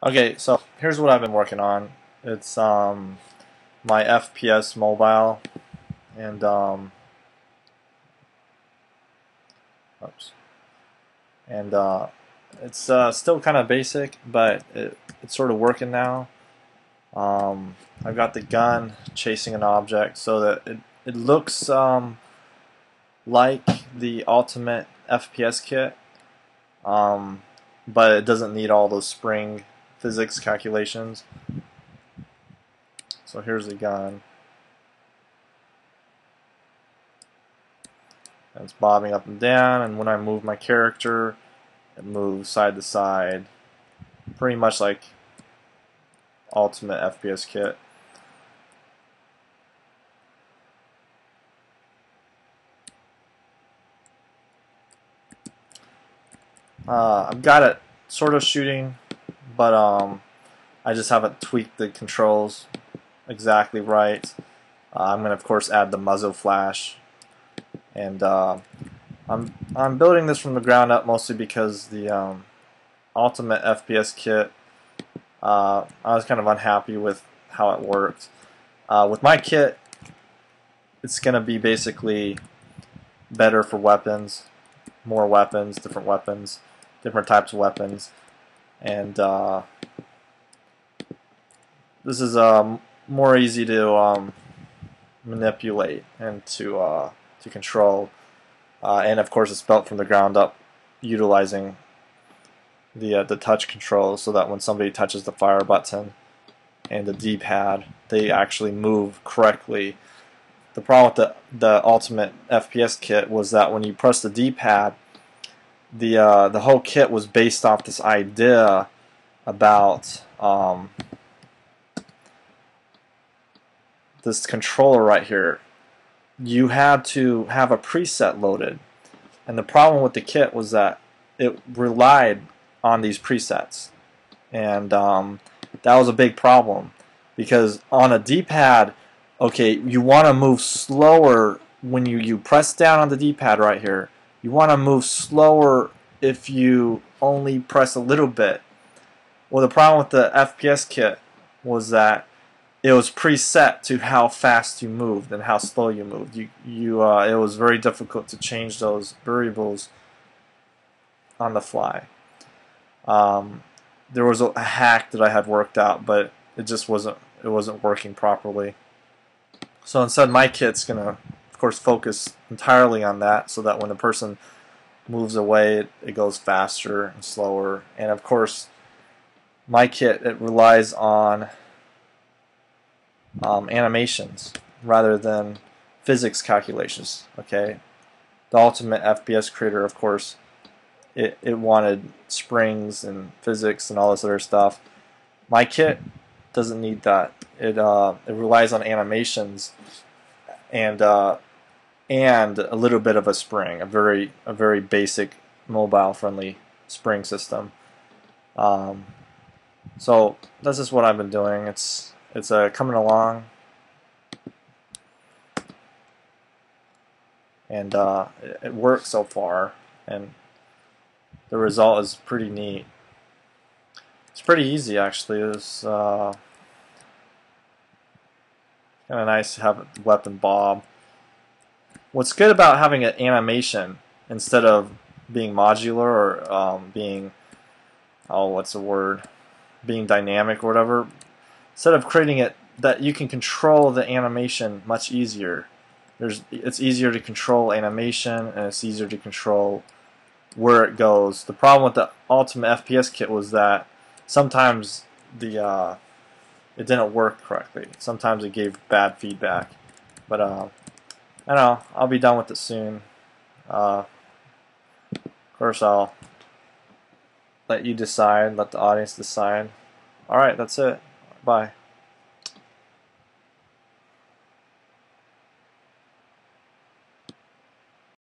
Okay, so here's what I've been working on. It's my FPS mobile, and oops, and it's still kind of basic, but it's sort of working now. I've got the gun chasing an object so that it looks like the ultimate FPS kit, but it doesn't need all those spring physics calculations. So here's the gun. And it's bobbing up and down, and when I move my character, it moves side to side, pretty much like Ultimate FPS Kit. I've got it sort of shooting, but I just haven't tweaked the controls exactly right. I'm going to, of course, add the muzzle flash, and I'm building this from the ground up mostly because the Ultimate FPS Kit, I was kind of unhappy with how it worked. With my kit, it's going to be basically better for weapons, more weapons, different types of weapons, and this is more easy to manipulate and to control, and of course it's built from the ground up, utilizing the touch controls, so that when somebody touches the fire button and the D-pad, they actually move correctly. The problem with the Ultimate FPS Kit was that when you press the D-pad, the whole kit was based off this idea about this controller right here. You had to have a preset loaded, and the problem with the kit was that it relied on these presets, and that was a big problem, because on a D-pad, okay, you want to move slower when you press down on the D-pad right here. You want to move slower if you only press a little bit. Well, the problem with the FPS kit was that it was preset to how fast you moved and how slow you moved. It was very difficult to change those variables on the fly. There was a hack that I had worked out, but it just wasn't working properly. So instead, my kit's gonna, of course, focus entirely on that, so that when the person moves away, it goes faster and slower. And of course, my kit, it relies on animations rather than physics calculations. Okay, the Ultimate FPS Creator, of course, it wanted springs and physics and all this other stuff. My kit doesn't need that. It relies on animations and a little bit of a spring, a very basic mobile friendly spring system. So this is what I've been doing. It's coming along, and it works so far, and the result is pretty neat. It's pretty easy, actually. It's kind of nice to have a weapon bob. What's good about having an animation instead of being modular or being, oh, what's the word, being dynamic or whatever, instead of creating it, that you can control the animation much easier. It's easier to control animation, and it's easier to control where it goes. The problem with the Ultimate FPS Kit was that sometimes it didn't work correctly. Sometimes it gave bad feedback. But I don't know. I'll be done with it soon. Of course, I'll let you decide. Let the audience decide. All right, that's it. Bye.